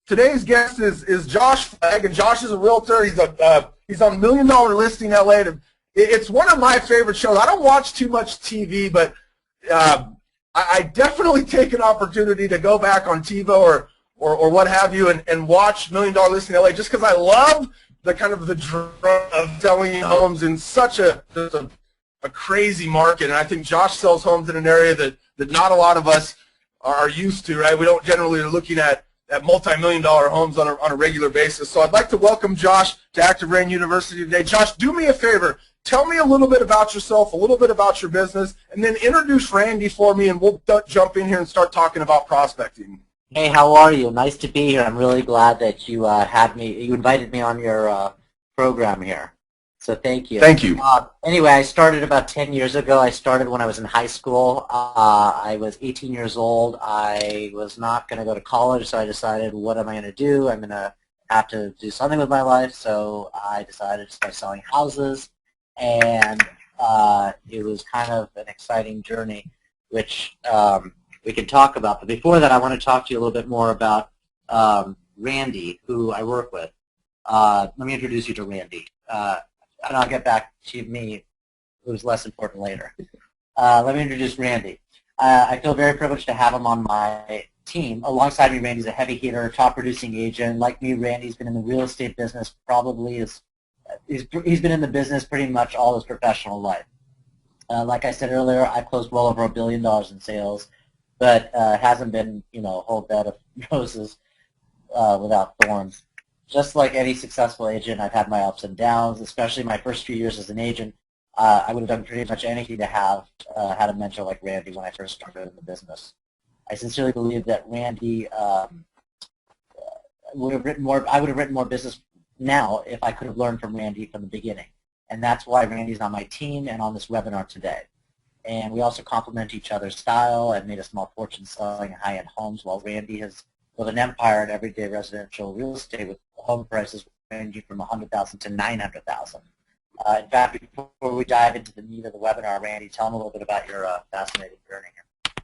Today's guest is Josh Flagg, and Josh is a realtor. He's on Million Dollar Listing LA. It's one of my favorite shows. I don't watch too much TV, but I definitely take an opportunity to go back on TiVo or what have you and watch Million Dollar Listing LA just because I love the kind of the drama of selling homes in such a crazy market. And I think Josh sells homes in an area that not a lot of us are used to, right? We don't generally are looking at multi-million-dollar homes on a regular basis. So I'd like to welcome Josh to Active Rain University today. Josh, do me a favor. Tell me a little bit about yourself, a little bit about your business, and then introduce Randy for me, and we'll jump in here and start talking about prospecting. Hey, how are you? Nice to be here. I'm really glad that you you invited me on your program here. So thank you. Thank you. Anyway, I started about 10 years ago. I started when I was in high school. I was 18 years old. I was not going to go to college, so I decided, what am I going to do? I'm going to have to do something with my life, so I decided to start selling houses, and it was kind of an exciting journey, which we can talk about. But before that, I want to talk to you a little bit more about Randy, who I work with. Let me introduce you to Randy. And I'll get back to me, who's less important later. Let me introduce Randy. I feel very privileged to have him on my team. Alongside me, Randy's a heavy hitter, top producing agent. Like me, Randy's been in the real estate business he's been in the business pretty much all his professional life. Like I said earlier, I closed well over $1 billion in sales, but hasn't been, a whole bed of roses without thorns. Just like any successful agent, I've had my ups and downs, especially my first few years as an agent. I would have done pretty much anything to have had a mentor like Randy when I first started in the business. I sincerely believe that Randy would have written more. I would have written more business now if I could have learned from Randy from the beginning. And that's why Randy's on my team and on this webinar today. And we also complement each other's style. I've made a small fortune selling high-end homes, while Randy has built an empire in everyday residential real estate with home prices ranging from $100,000 to $900,000. In fact, before we dive into the meat of the webinar, Randy, tell them a little bit about your fascinating journey here.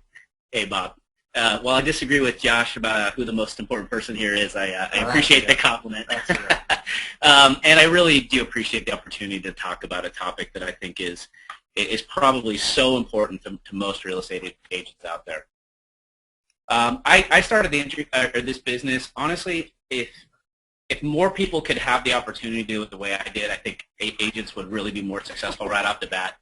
Hey, Bob. Well, I disagree with Josh about who the most important person here is. I appreciate the compliment. And I really do appreciate the opportunity to talk about a topic that I think is probably so important to most real estate agents out there. I started this business, honestly, if more people could have the opportunity to do it the way I did, I think agents would really be more successful right off the bat.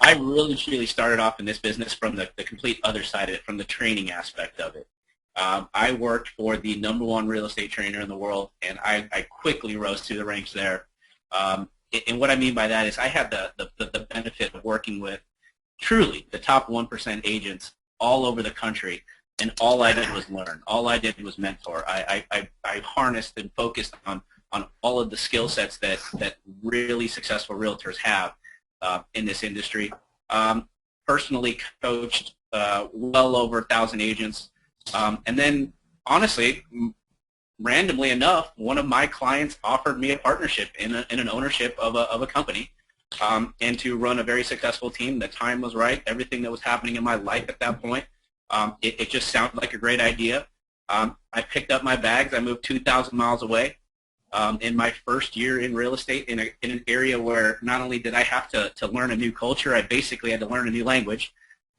I really, truly started off in this business from the complete other side of it, from the training aspect of it. I worked for the #1 real estate trainer in the world, and I quickly rose through the ranks there. And what I mean by that is I had the benefit of working with truly the top 1% agents all over the country, and all I did was learn. All I did was mentor. I harnessed and focused on all of the skill sets that really successful realtors have in this industry. Personally coached well over 1,000 agents. And then, honestly, randomly enough, one of my clients offered me a partnership in an ownership of a company, and to run a very successful team. The time was right. Everything that was happening in my life at that point, it just sounded like a great idea. I picked up my bags. I moved 2,000 miles away in my first year in real estate in an area where not only did I have to learn a new culture, I basically had to learn a new language.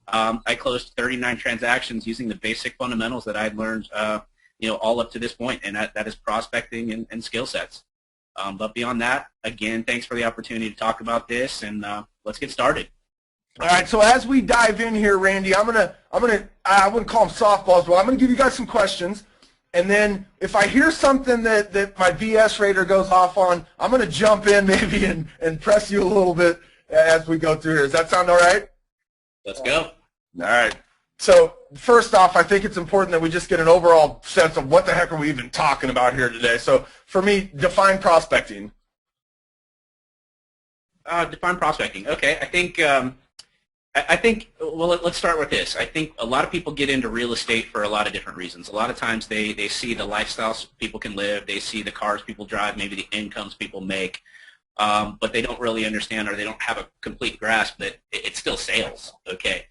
I closed 39 transactions using the basic fundamentals that I'd learned all up to this point, and that is prospecting and skill sets. But beyond that, again, thanks for the opportunity to talk about this, and let's get started. All right, so as we dive in here, Randy, I wouldn't call them softballs, but I'm gonna give you guys some questions, and then if I hear something that my BS radar goes off on, I'm gonna jump in maybe and press you a little bit as we go through here. Does that sound all right? Let's go. All right. So first off, I think it's important that we just get an overall sense of what the heck are we even talking about here today. So for me, define prospecting. Define prospecting. Okay, I think, well, let's start with this. I think a lot of people get into real estate for a lot of different reasons. A lot of times they see the lifestyles people can live, they see the cars people drive, maybe the incomes people make, but they don't really understand, or they don't have a complete grasp that it's still sales, okay?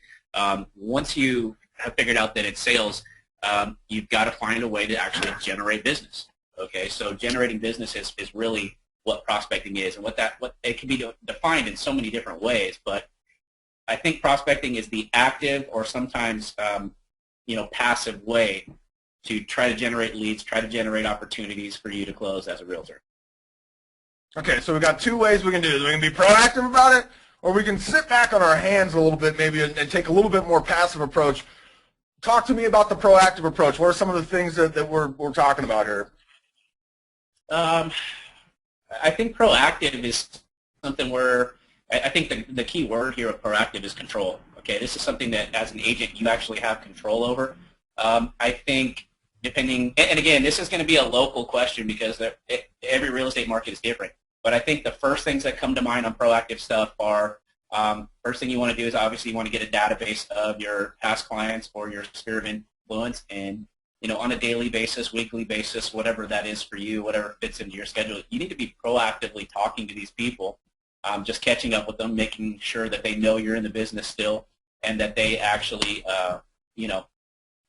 Once you have figured out that it's sales, you've got to find a way to actually generate business. Okay, so generating business is really what prospecting is, and what it can be defined in so many different ways. But I think prospecting is the active or sometimes passive way to try to generate leads, try to generate opportunities for you to close as a realtor. Okay, so we've got two ways we can do this. We can be proactive about it, or we can sit back on our hands a little bit maybe and take a little bit more passive approach. Talk to me about the proactive approach. What are some of the things that we're talking about here? I think proactive is something where I think the key word here of proactive is control. Okay, this is something that as an agent you actually have control over. I think depending, and again, this is going to be a local question because every real estate market is different. But I think the first things that come to mind on proactive stuff are, first thing you want to do is obviously you want to get a database of your past clients or your sphere of influence, and on a daily basis, weekly basis, whatever that is for you, whatever fits into your schedule, you need to be proactively talking to these people, just catching up with them, making sure that they know you're in the business still, and that they actually,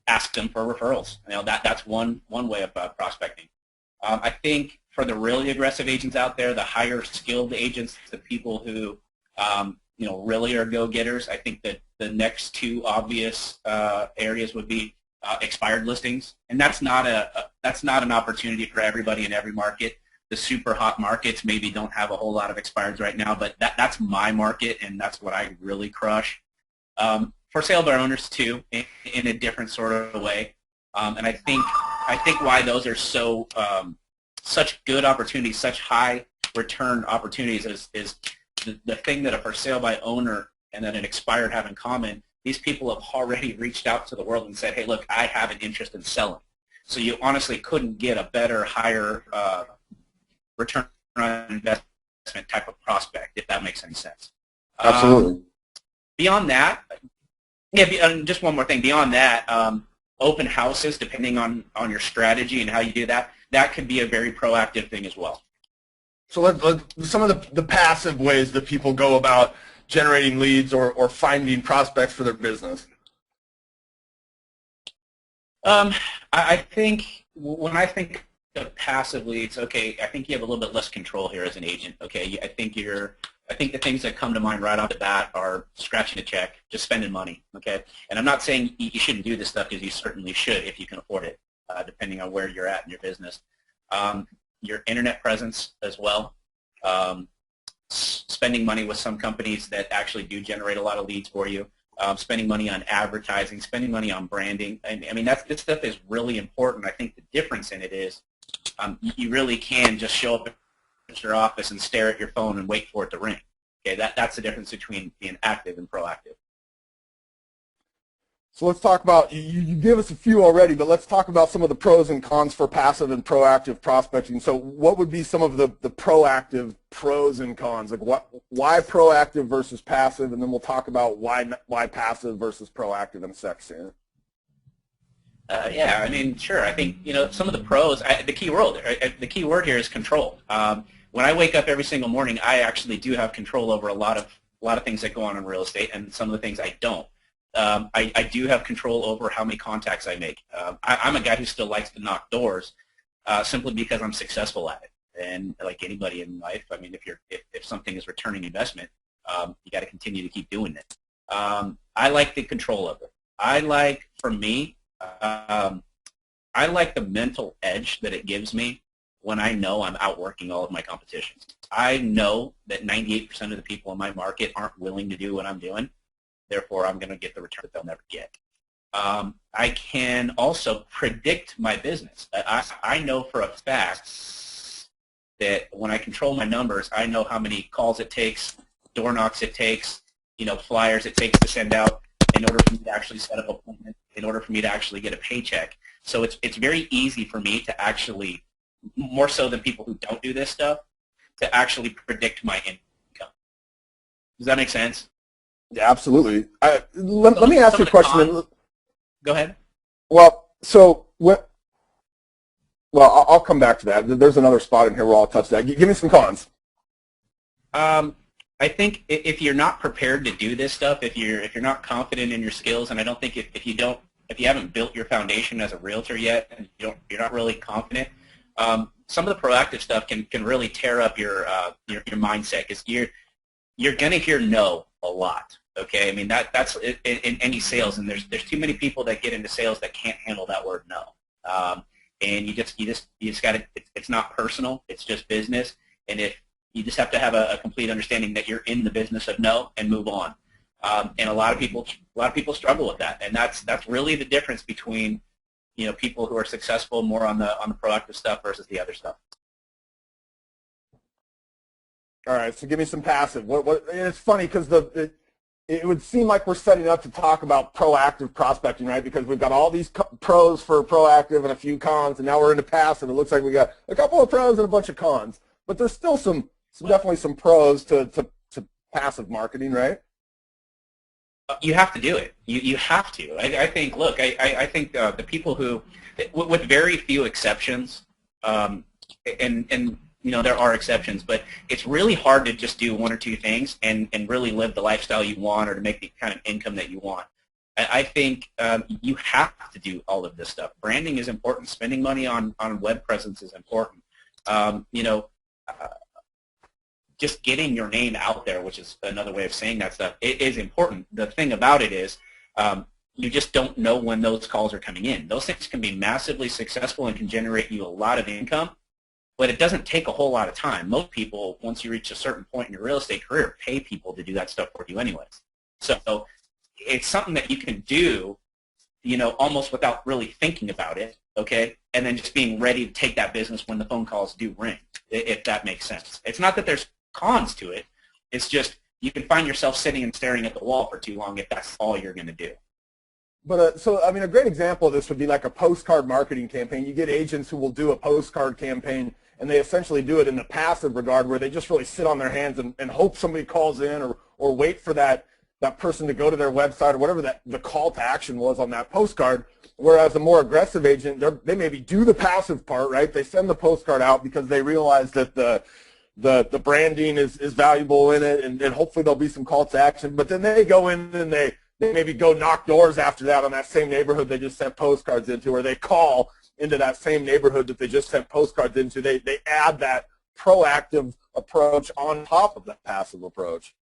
ask them for referrals. That's one way of prospecting. I think for the really aggressive agents out there, the higher skilled agents, the people who really are go-getters, I think that the next two obvious areas would be expired listings, and that's not an opportunity for everybody in every market. The super hot markets maybe don't have a whole lot of expireds right now, but that's my market, and that's what I really crush. For sale by owners too, in a different sort of way, and I think why those are such good opportunities, such high return opportunities is the thing that a for sale by owner and that an expired have in common. These people have already reached out to the world and said, hey, look, I have an interest in selling. So you honestly couldn't get a better, higher return on investment type of prospect, if that makes any sense. Absolutely. Beyond that, just one more thing. Beyond that, open houses, depending on your strategy and how you do that, that could be a very proactive thing as well. So some of the passive ways that people go about generating leads or finding prospects for their business. I think when I think of passive leads, okay, I think you have a little bit less control here as an agent. Okay, I think the things that come to mind right off the bat are scratching a check, just spending money. Okay, and I'm not saying you shouldn't do this stuff, because you certainly should if you can afford it, depending on where you're at in your business. Your internet presence as well. Spending money with some companies that actually do generate a lot of leads for you. Spending money on advertising, spending money on branding. I mean, this stuff is really important. I think the difference in it is you really can just show up at your office and stare at your phone and wait for it to ring. Okay, that's the difference between being active and proactive. So let's talk about, you give us a few already, but let's talk about some of the pros and cons for passive and proactive prospecting. So what would be some of the proactive pros and cons? Like why proactive versus passive, and then we'll talk about why passive versus proactive in a second. Yeah, I mean, sure. I think, some of the pros, the key word here is control. When I wake up every single morning, I actually do have control over a lot of things that go on in real estate, and some of the things I don't. I do have control over how many contacts I make. I'm a guy who still likes to knock doors, simply because I'm successful at it. And like anybody in life, I mean, if something is returning investment, you got to continue to keep doing it. I like the control of it. I like the mental edge that it gives me when I know I'm outworking all of my competition. I know that 98% of the people in my market aren't willing to do what I'm doing. Therefore, I'm going to get the return that they'll never get. I can also predict my business. I know for a fact that when I control my numbers, I know how many calls it takes, door knocks it takes, flyers it takes to send out in order for me to actually set up an appointment, in order for me to actually get a paycheck. So it's very easy for me to actually, more so than people who don't do this stuff, to actually predict my income. Does that make sense? Yeah, absolutely. Let me ask you a question. Go ahead. Well, I'll come back to that. There's another spot in here where I'll touch that. Give me some cons. I think if you're not prepared to do this stuff, if you're not confident in your skills, and I don't think if you don't if you haven't built your foundation as a realtor yet, and you're not really confident, some of the proactive stuff can really tear up your mindset, because you're going to hear no a lot. Okay, I mean that's in any sales, and there's too many people that get into sales that can't handle that word no. And you just got to. It's not personal. It's just business, and if you just have to have a complete understanding that you're in the business of no and move on. And a lot of people struggle with that, and that's really the difference between people who are successful more on the proactive stuff versus the other stuff. All right, so give me some passive. What? And it's funny because it would seem like we're setting up to talk about proactive prospecting, right? Because we've got all these pros for proactive and a few cons, and now we're into passive. It looks like we got a couple of pros and a bunch of cons, but there's still definitely some pros to passive marketing, right? You have to do it. You have to. I think. Look, I think the people who, with very few exceptions, and there are exceptions, but it's really hard to just do one or two things and really live the lifestyle you want or to make the kind of income that you want. I think you have to do all of this stuff. Branding is important. Spending money on web presence is important. Just getting your name out there, which is another way of saying that stuff, it is important. The thing about it is you just don't know when those calls are coming in. Those things can be massively successful and can generate you a lot of income, but it doesn't take a whole lot of time. Most people, once you reach a certain point in your real estate career, pay people to do that stuff for you anyways. So it's something that you can do, almost without really thinking about it, okay? And then just being ready to take that business when the phone calls do ring, if that makes sense. It's not that there's cons to it. It's just you can find yourself sitting and staring at the wall for too long if that's all you're going to do. But so, I mean, a great example of this would be like a postcard marketing campaign. You get agents who will do a postcard campaign, and they essentially do it in the passive regard where they just really sit on their hands and hope somebody calls in or wait for that person to go to their website or whatever the call to action was on that postcard. Whereas a more aggressive agent, they maybe do the passive part, right? They send the postcard out because they realize that the branding is valuable in it, and hopefully there'll be some call to action. But then they go in and they maybe go knock doors after that on that same neighborhood they just sent postcards into, or they call into that same neighborhood that they just sent postcards into. They add that proactive approach on top of that passive approach.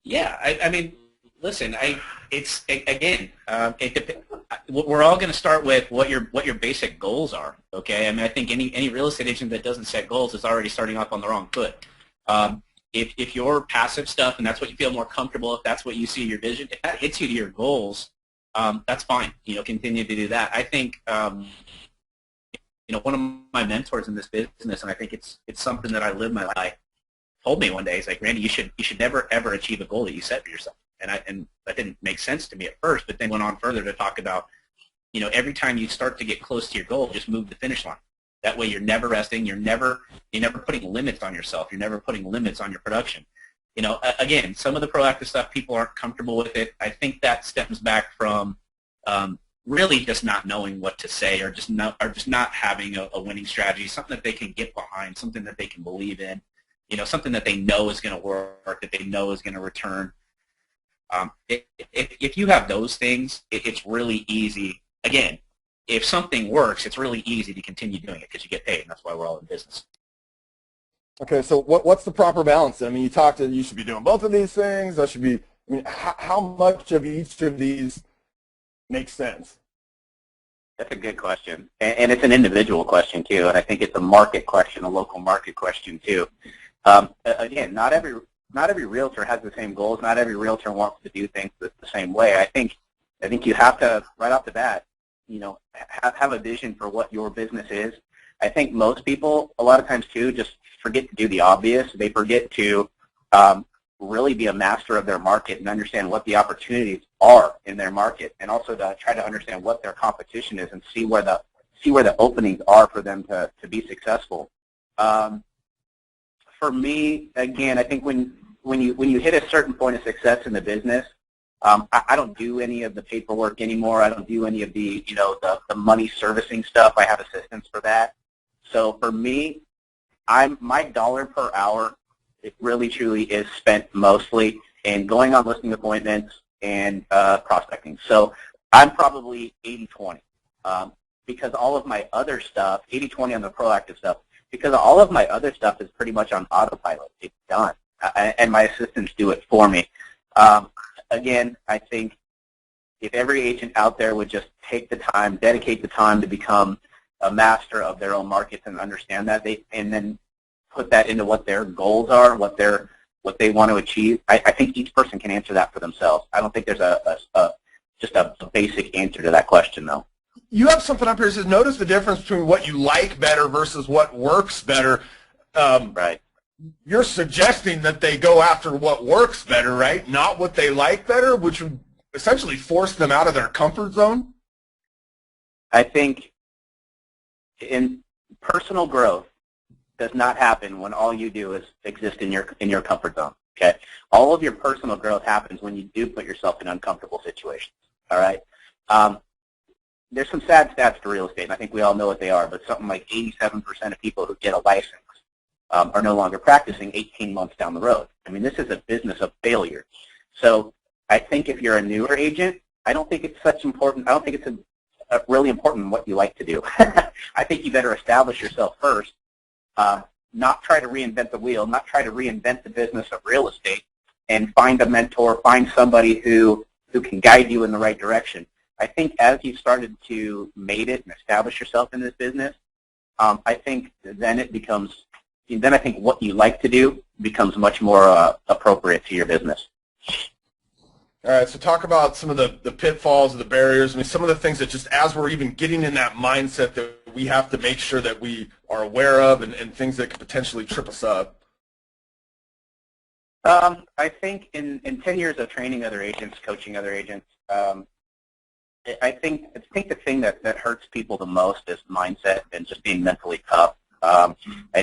Yeah, I mean, listen, we're all going to start with what your basic goals are. Okay, I mean, I think any real estate agent that doesn't set goals is already starting off on the wrong foot. If your passive stuff and that's what you feel more comfortable, if that's what you see your vision, if that hits you to your goals, that's fine. Continue to do that. I think one of my mentors in this business, and I think it's something that I live my life, told me one day, he's like, Randy, you should never ever achieve a goal that you set for yourself. And that didn't make sense to me at first, but then went on further to talk about, every time you start to get close to your goal, just move the finish line. That way you're never resting, you're never putting limits on yourself, you're never putting limits on your production. Again, some of the proactive stuff, people aren't comfortable with it. I think that stems back from really just not knowing what to say, or just not having a winning strategy, something that they can get behind, something that they can believe in, something that they know is going to work, that they know is going to return. If you have those things, it's really easy. Again, if something works, it's really easy to continue doing it because you get paid, and that's why we're all in business. Okay, so what's the proper balance? I mean, you should be doing both of these things. How much of each of these makes sense? That's a good question, and it's an individual question too, and I think it's a market question, a local market question too. Again, not every realtor has the same goals. Not every realtor wants to do things the same way. I think you have to, right off the bat, have a vision for what your business is. I think most people, a lot of times too, just forget to do the obvious. They forget to really be a master of their market and understand what the opportunities are in their market, and also to try to understand what their competition is and see where the openings are for them to be successful. For me, again, I think when you hit a certain point of success in the business, I don't do any of the paperwork anymore. I don't do any of the the money servicing stuff. I have assistants for that. So for me, my dollar per hour, it really truly is spent mostly in going on listing appointments and prospecting. So I'm probably 80-20 because all of my other stuff, 80-20 on the proactive stuff, because all of my other stuff is pretty much on autopilot. It's done, and my assistants do it for me. Again, I think if every agent out there would just take the time, dedicate the time to become a master of their own markets and understand that, and then put that into what their goals are, what they want to achieve, I think each person can answer that for themselves. I don't think there's just a basic answer to that question, though. You have something up here that says, notice the difference between what you like better versus what works better. Right. You're suggesting that they go after what works better, right? Not what they like better, which would essentially force them out of their comfort zone? I think in personal growth does not happen when all you do is exist in your comfort zone. Okay, all of your personal growth happens when you do put yourself in uncomfortable situations. All right. There's some sad stats to real estate, and I think we all know what they are. But something like 87% of people who get a license are no longer practicing 18 months down the road. I mean, this is a business of failure. So I think if you're a newer agent, I don't think it's such important. I don't think it's really important what you like to do. I think you better establish yourself first. Not try to reinvent the wheel, not try to reinvent the business of real estate, and find a mentor, find somebody who can guide you in the right direction. I think as you started to mate it and establish yourself in this business, I think then I think what you like to do becomes much more appropriate to your business. All right, so talk about some of the pitfalls and the barriers. I mean, some of the things that just as we're even getting in that mindset that we have to make sure that we are aware of and things that could potentially trip us up. I think in 10 years of training other agents, coaching other agents, I think the thing that hurts people the most is mindset and just being mentally tough. I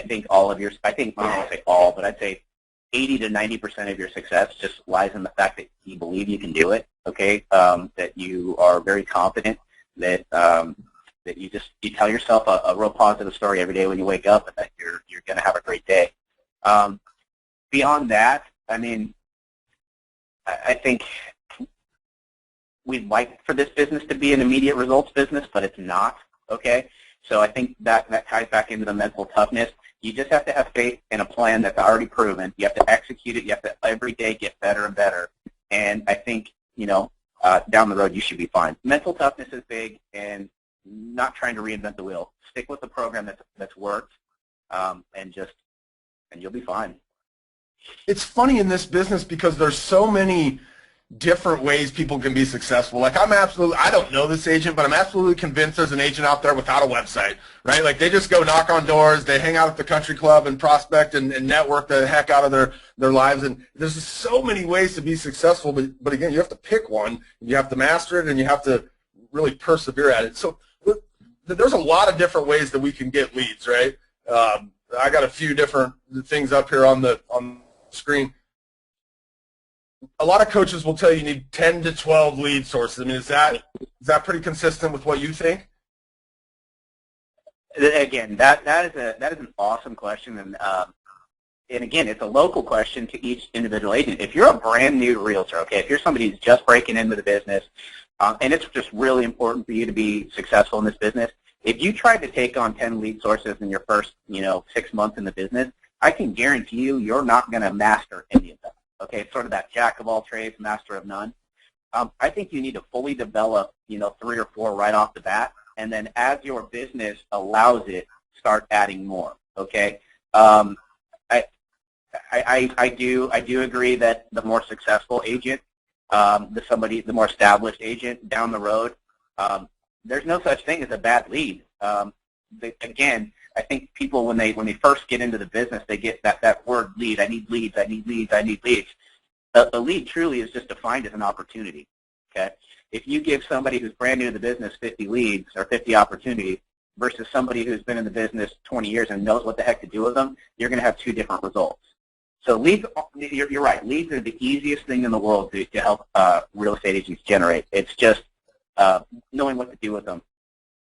think I won't say all, but I'd say 80 to 90% of your success just lies in the fact that you believe you can do it, okay, that you are very confident, that you tell yourself a real positive story every day when you wake up and that you're going to have a great day. Beyond that, I mean, I think we'd like for this business to be an immediate results business, but it's not, okay? So I think that ties back into the mental toughness. You just have to have faith in a plan that's already proven. You have to execute it. You have to every day get better and better. And I think, down the road you should be fine. Mental toughness is big, and not trying to reinvent the wheel. Stick with the program that's worked, and you'll be fine. It's funny in this business because there's so many different ways people can be successful. Like I don't know this agent, but I'm absolutely convinced there's an agent out there without a website, right? Like they just go knock on doors, they hang out at the country club and prospect and network the heck out of their lives. And there's just so many ways to be successful, but again, you have to pick one, you have to master it, and you have to really persevere at it. So there's a lot of different ways that we can get leads, right? I got a few different things up here on the screen. A lot of coaches will tell you need 10 to 12 lead sources. I mean, is that pretty consistent with what you think? Again, that is an awesome question, and again, it's a local question to each individual agent. If you're a brand new realtor, okay, if you're somebody who's just breaking into the business, and it's just really important for you to be successful in this business, if you tried to take on 10 lead sources in your first 6 months in the business, I can guarantee you're not going to master any of them. Okay, it's sort of that jack of all trades, master of none. I think you need to fully develop, 3 or 4 right off the bat, and then as your business allows it, start adding more. Okay, I do agree that the more successful agent, the more established agent down the road, there's no such thing as a bad lead. Again, I think people when they first get into the business, they get that word lead. I need leads. I need leads. I need leads. A lead truly is just defined as an opportunity. Okay, if you give somebody who's brand new to the business 50 leads or 50 opportunities versus somebody who's been in the business 20 years and knows what the heck to do with them, you're going to have 2 different results. So leads, you're right. Leads are the easiest thing in the world to help real estate agents generate. It's just knowing what to do with them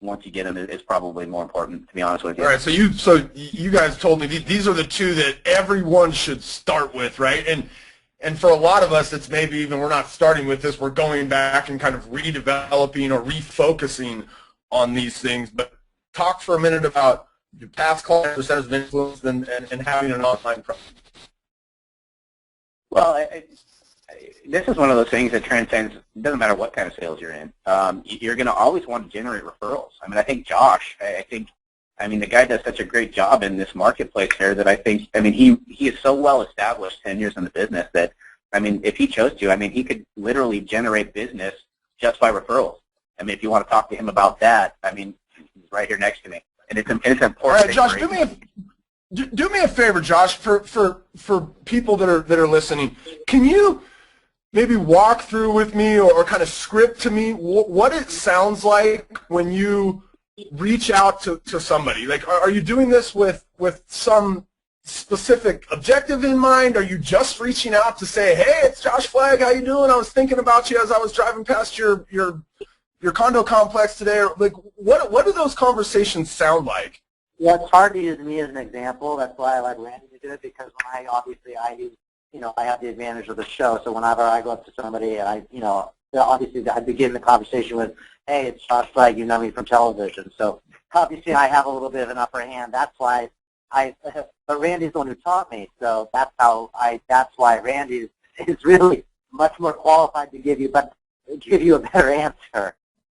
once you get them is probably more important, to be honest with you. All right, so you guys told me these are the 2 that everyone should start with, right? And and for a lot of us, it's maybe even we're not starting with this. We're going back and kind of redeveloping or refocusing on these things. But talk for a minute about your past clients or centers of influence and having an online presence. Well, this is one of those things that transcends. It doesn't matter what kind of sales you're in. You're going to always want to generate referrals. I mean, I think Josh. I mean, the guy does such a great job in this marketplace here that I mean, he is so well established, 10 years in the business that, I mean, if he chose to, I mean, he could literally generate business just by referrals. I mean, if you want to talk to him about that, I mean, he's right here next to me, and it's important. All right, Josh, do me a favor, Josh, for people that are listening. Can you maybe walk through with me or kind of script to me what it sounds like when you reach out to somebody? Like, are you doing this with some specific objective in mind? Are you just reaching out to say, hey, it's Josh Flagg, how you doing? I was thinking about you as I was driving past your condo complex today. Or, like, what do those conversations sound like? Yeah, it's hard to use me as an example. That's why I like Randy to do it, because when I have the advantage of the show. So whenever I go up to somebody and obviously I begin the conversation with, hey, it's Josh Flagg, you know me from television. So obviously I have a little bit of an upper hand. That's why but Randy's the one who taught me. So that's why Randy is really much more qualified to give you a better answer.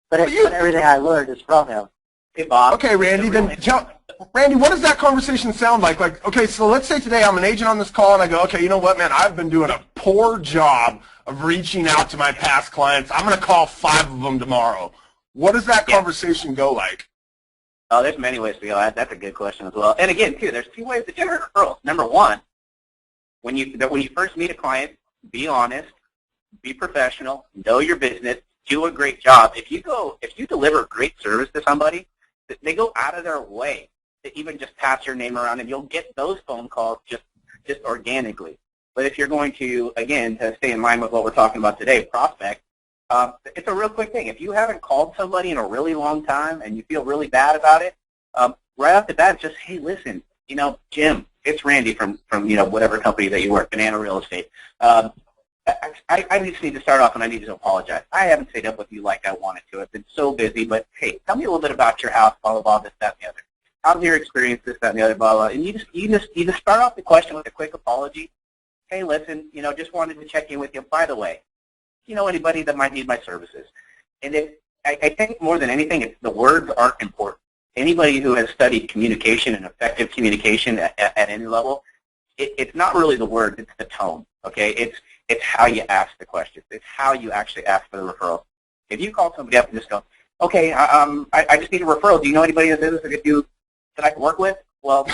But everything I learned is from him. Hey, Bob. Okay, Randy, Randy, what does that conversation sound like? Like, okay, so let's say today I'm an agent on this call and I go, okay, you know what, man, I've been doing a poor job of reaching out to my past clients. I'm going to call 5 of them tomorrow. What does that conversation go like? Oh, there's many ways to go. That's a good question as well. And again, too, there's 2 ways to generate referrals. Number 1, when you first meet a client, be honest, be professional, know your business, do a great job. If you deliver great service to somebody, they go out of their way to even just pass your name around, and you'll get those phone calls just organically. But if you're going to, again, to stay in line with what we're talking about today, prospect, it's a real quick thing. If you haven't called somebody in a really long time and you feel really bad about it, right off the bat, just, hey, listen, Jim, it's Randy from whatever company that you work, Banana Real Estate. I just need to start off, and I need to apologize. I haven't stayed up with you like I wanted to. I've been so busy, but hey, tell me a little bit about your house, blah, blah, blah, this, that, and the other. How's your experience, this, that, and the other, blah, blah. And you just start off the question with a quick apology. Hey, listen, just wanted to check in with you. By the way, anybody that might need my services? And I think more than anything, it's the words aren't important. Anybody who has studied communication and effective communication at any level, it's not really the words, it's the tone, okay? It's how you ask the questions. It's how you actually ask for the referral. If you call somebody up and just go, okay, I just need a referral. Do you know anybody in the business that I can work with? Well,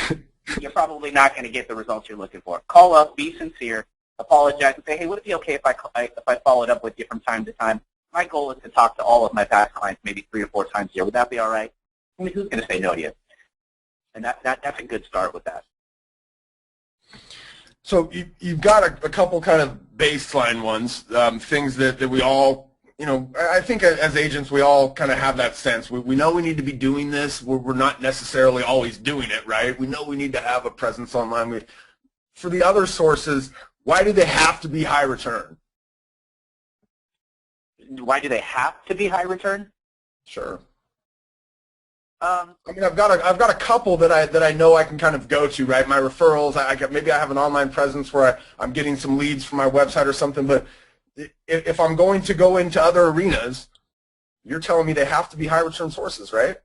you're probably not going to get the results you're looking for. Call up, be sincere, apologize, and say, hey, would it be okay if I followed up with you from time to time? My goal is to talk to all of my past clients maybe 3 or 4 times a year. Would that be all right? I mean, who's going to say no to you? And that's a good start with that. So you've got a couple kind of baseline ones, things that we all, I think as agents we all kind of have that sense. We know we need to be doing this. We're not necessarily always doing it, right? We know we need to have a presence online. For the other sources, why do they have to be high return? Why do they have to be high return? Sure. I mean, I've got a couple that I know I can kind of go to, right? My referrals. Maybe I have an online presence where I'm getting some leads from my website or something. But if I'm going to go into other arenas, you're telling me they have to be high return sources, right?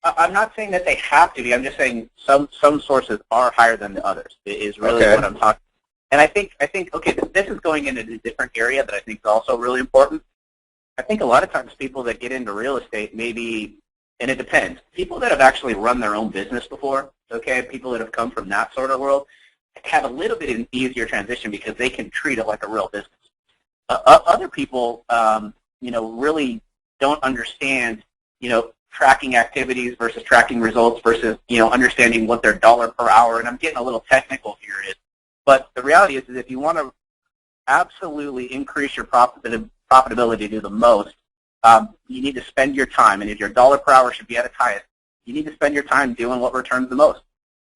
I'm not saying that they have to be. I'm just saying some sources are higher than the others. Is really what I'm talking. And I think okay, this is going into a different area that I think is also really important. I think a lot of times people that get into real estate maybe. And it depends. People that have actually run their own business before, okay, people that have come from that sort of world, have a little bit of an easier transition because they can treat it like a real business. Other people, really don't understand, tracking activities versus tracking results versus, understanding what their dollar per hour, and I'm getting a little technical here, is. But the reality is if you want to absolutely increase your profitability to do the most, you need to spend your time, and if your dollar per hour should be at its highest, you need to spend your time doing what returns the most.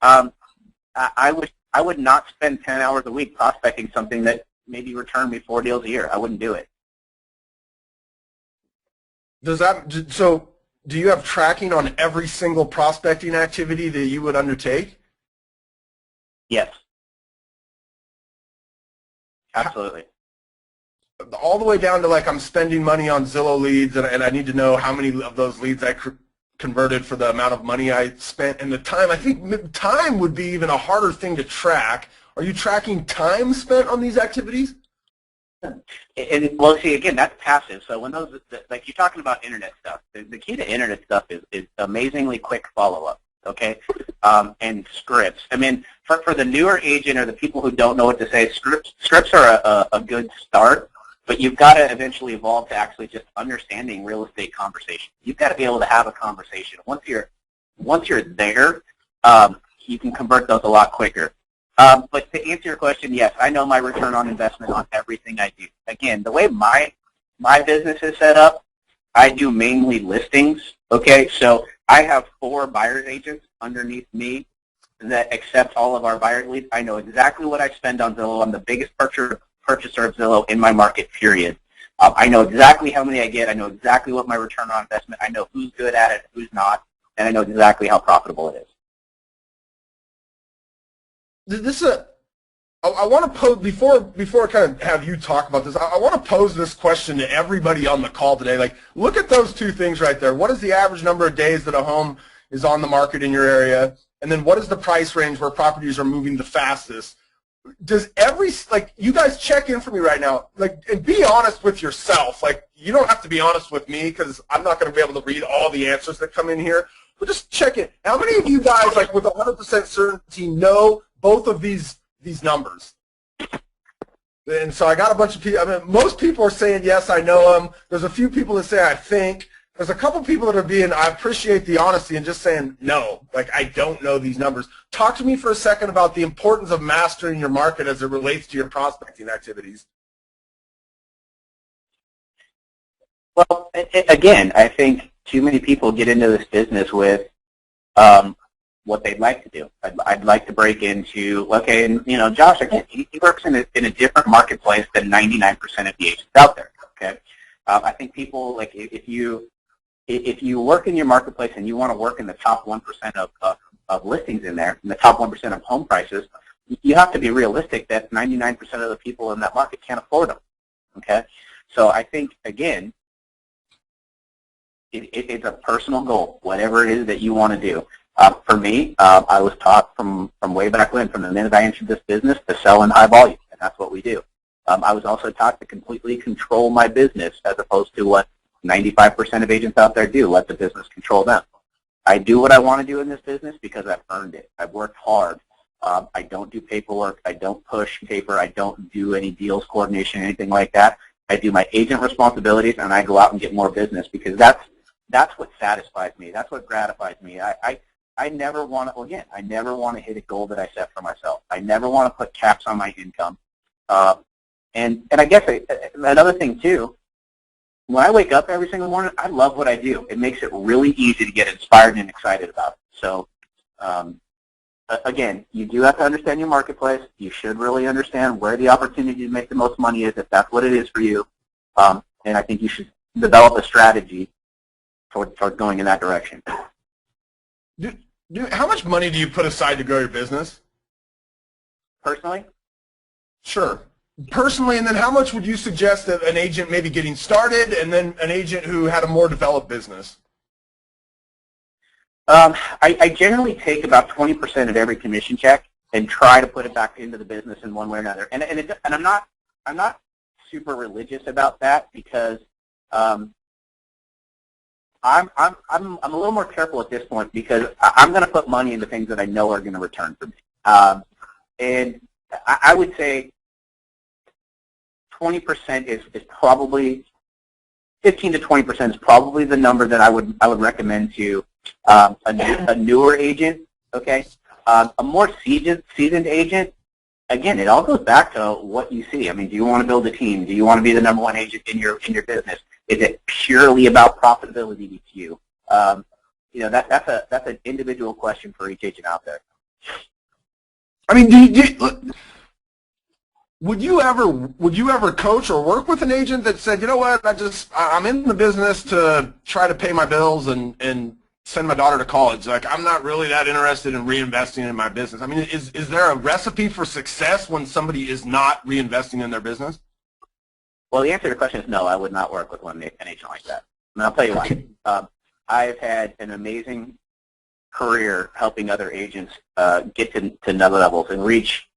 I I would not spend 10 hours a week prospecting something that maybe returned me 4 deals a year. I wouldn't do it. So do you have tracking on every single prospecting activity that you would undertake? Yes. Absolutely. All the way down to like I'm spending money on Zillow leads and I need to know how many of those leads I converted for the amount of money I spent and the time. I think time would be even a harder thing to track. Are you tracking time spent on these activities? And well, see, again, that's passive. So when those, like you're talking about internet stuff, the key to internet stuff is amazingly quick follow-up, okay, and scripts. I mean, for the newer agent or the people who don't know what to say, scripts are a good start, but you've got to eventually evolve to actually just understanding real estate conversation. You've got to be able to have a conversation. Once you're there, you can convert those a lot quicker. But to answer your question, yes, I know my return on investment on everything I do. Again, the way my business is set up, I do mainly listings, okay? So I have 4 buyer's agents underneath me that accept all of our buyer leads. I know exactly what I spend on Zillow. I'm the biggest purchaser of Zillow in my market, period. I know exactly how many I get. I know exactly what my return on investment. I know who's good at it, who's not, and I know exactly how profitable it is. I want to pose, before I kind of have you talk about this, I want to pose this question to everybody on the call today. Like, look at those 2 things right there. What is the average number of days that a home is on the market in your area? And then what is the price range where properties are moving the fastest? Does you guys check in for me right now, like, and be honest with yourself. Like, you don't have to be honest with me because I'm not going to be able to read all the answers that come in here. But just check it. How many of you guys, like, with 100% certainty know both of these numbers? And so I got a bunch of people. I mean, most people are saying yes, I know them. There's a few people that say I think. There's a couple people that are being, I appreciate the honesty and just saying no, like I don't know these numbers. Talk to me for a second about the importance of mastering your market as it relates to your prospecting activities. Well, again, I think too many people get into this business with what they'd like to do. I'd like to break into, okay, and you know, Josh, again, he works in a different marketplace than 99% of the agents out there. Okay, I think people, like, if you work in your marketplace and you want to work in the top 1% of listings in there, in the top 1% of home prices, you have to be realistic that 99% of the people in that market can't afford them. Okay, so I think, again, it's a personal goal, whatever it is that you want to do. For me, I was taught from way back when, from the minute I entered this business, to sell in high volume, and that's what we do. I was also taught to completely control my business as opposed to what 95% of agents out there do, let the business control them. I do what I want to do in this business because I've earned it. I've worked hard. I don't do paperwork. I don't push paper. I don't do any deals coordination, anything like that. I do my agent responsibilities, and I go out and get more business because that's what satisfies me. That's what gratifies me. I never want to, again, I never want to hit a goal that I set for myself. I never want to put caps on my income. And I guess another thing, too, when I wake up every single morning, I love what I do. It makes it really easy to get inspired and excited about it. So, again, you do have to understand your marketplace. You should really understand where the opportunity to make the most money is, if that's what it is for you. And I think you should develop a strategy toward going in that direction. How much money do you put aside to grow your business? Personally? Sure. Personally, and then how much would you suggest that an agent maybe getting started and then an agent who had a more developed business? I generally take about 20% of every commission check and try to put it back into the business in one way or another. And I'm not super religious about that because I'm a little more careful at this point because I'm going to put money into things that I know are going to return for me. And I would say 20% is probably 15 to 20% is probably the number that I would recommend to a newer agent. Okay, a more seasoned agent. Again, it all goes back to what you see. I mean, do you want to build a team? Do you want to be the number one agent in your business? Is it purely about profitability to you? You know, that's an individual question for each agent out there. I mean, would you ever coach or work with an agent that said, you know what, I'm in the business to try to pay my bills and send my daughter to college. Like, I'm not really that interested in reinvesting in my business. I mean, is there a recipe for success when somebody is not reinvesting in their business? Well, the answer to the question is no. I would not work with an agent like that, and I'll tell you why. I've had an amazing career helping other agents get to another levels and reach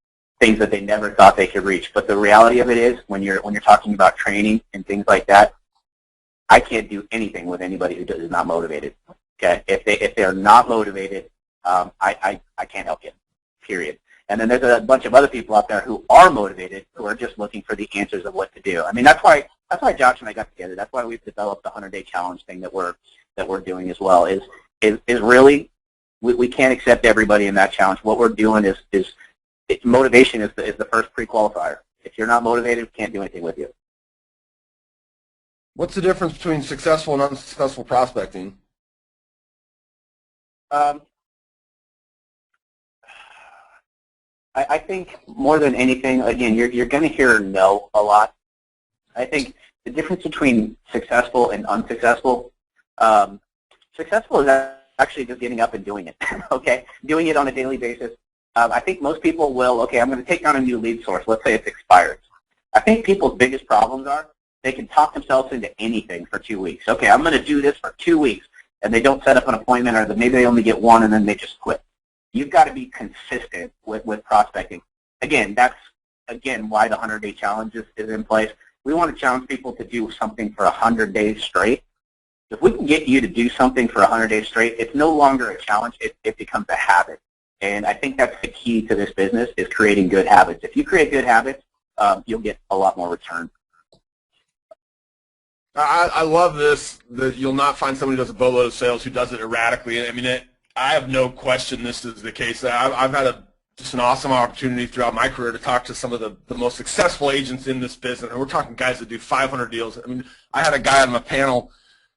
things that they never thought they could reach. But the reality of it is, when you're talking about training and things like that, I can't do anything with anybody who is not motivated. Okay, if they're not motivated, I can't help you. Period. And then there's a bunch of other people out there who are motivated, who are just looking for the answers of what to do. I mean, that's why Josh and I got together. That's why we've developed the 100-day challenge thing that we're doing as well. Is really, we can't accept everybody in that challenge. What we're doing is motivation is the first pre-qualifier. If you're not motivated, we can't do anything with you. What's the difference between successful and unsuccessful prospecting? I think more than anything, again, you're going to hear no a lot. I think the difference between successful and unsuccessful, successful is actually just getting up and doing it, okay? Doing it on a daily basis. I think most people will, okay, I'm going to take on a new lead source. Let's say it's expired. I think people's biggest problems are they can talk themselves into anything for 2 weeks. Okay, I'm going to do this for 2 weeks, and they don't set up an appointment, or maybe they only get one, and then they just quit. You've got to be consistent with prospecting. Again, that's why the 100-day challenge is in place. We want to challenge people to do something for 100 days straight. If we can get you to do something for 100 days straight, it's no longer a challenge. It becomes a habit. And I think that's the key to this business, is creating good habits. If you create good habits, you'll get a lot more return. I love this, that you'll not find somebody who does a boatload of sales who does it erratically. I mean, I have no question this is the case. I've had just an awesome opportunity throughout my career to talk to some of the most successful agents in this business. And we're talking guys that do 500 deals. I mean, I had a guy on my panel,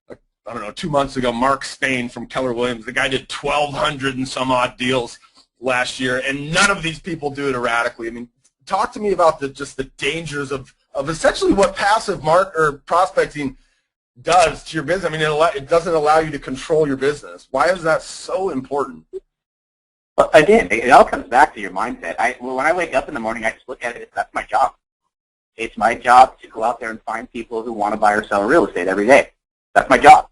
I don't know, 2 months ago, Mark Spain from Keller Williams. The guy did 1,200 and some odd deals last year, and none of these people do it erratically. I mean, talk to me about just the dangers of essentially what passive prospecting does to your business. I mean, it doesn't allow you to control your business. Why is that so important? Well, again, it all comes back to your mindset. When I wake up in the morning, I just look at it as that's my job. It's my job to go out there and find people who want to buy or sell real estate every day. That's my job.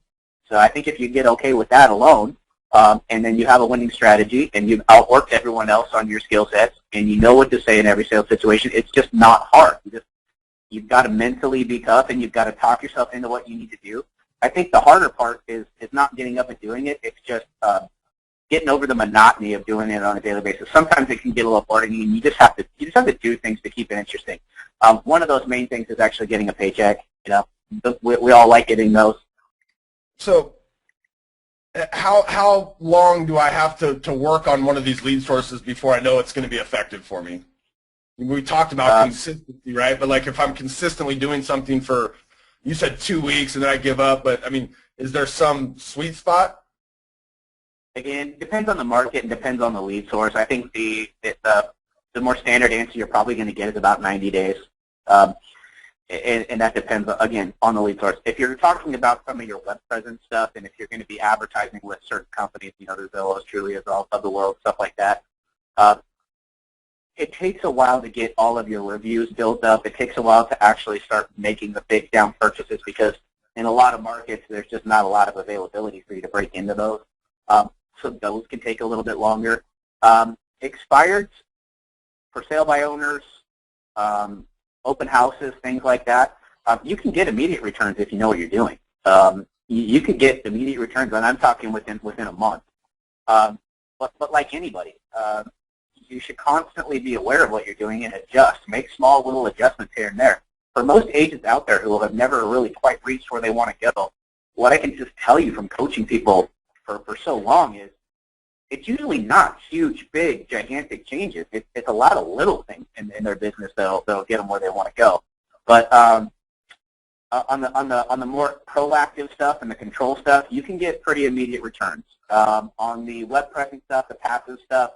So I think if you get okay with that alone, and then you have a winning strategy, and you've outworked everyone else on your skill sets, and you know what to say in every sales situation, it's just not hard. You've got to mentally be tough, and you've got to talk yourself into what you need to do. I think the harder part is not getting up and doing it. It's just getting over the monotony of doing it on a daily basis. Sometimes it can get a little boring, and you just have to do things to keep it interesting. One of those main things is actually getting a paycheck. You know, we all like getting those. So, how long do I have to work on one of these lead sources before I know it's going to be effective for me? We talked about consistency, right? But like, if I'm consistently doing something for, you said 2 weeks and then I give up, but I mean, is there some sweet spot? Again, depends on the market and depends on the lead source. I think the more standard answer you're probably going to get is about 90 days. And that depends, again, on the lead source. If you're talking about some of your web presence stuff, and if you're going to be advertising with certain companies, you know, the Zillows, Trulias of the world, stuff like that, it takes a while to get all of your reviews built up. It takes a while to actually start making the big down purchases, because in a lot of markets, there's just not a lot of availability for you to break into those. So those can take a little bit longer. Expireds, for sale by owners, open houses, things like that, you can get immediate returns if you know what you're doing. You can get immediate returns, and I'm talking within a month. But like anybody, you should constantly be aware of what you're doing and adjust. Make small little adjustments here and there. For most agents out there who have never really quite reached where they want to go, what I can just tell you from coaching people for so long is it's usually not huge, big, gigantic changes. It's a lot of little things in their business that'll get them where they want to go. But on the more proactive stuff and the control stuff, you can get pretty immediate returns. On the web presence stuff, the passive stuff,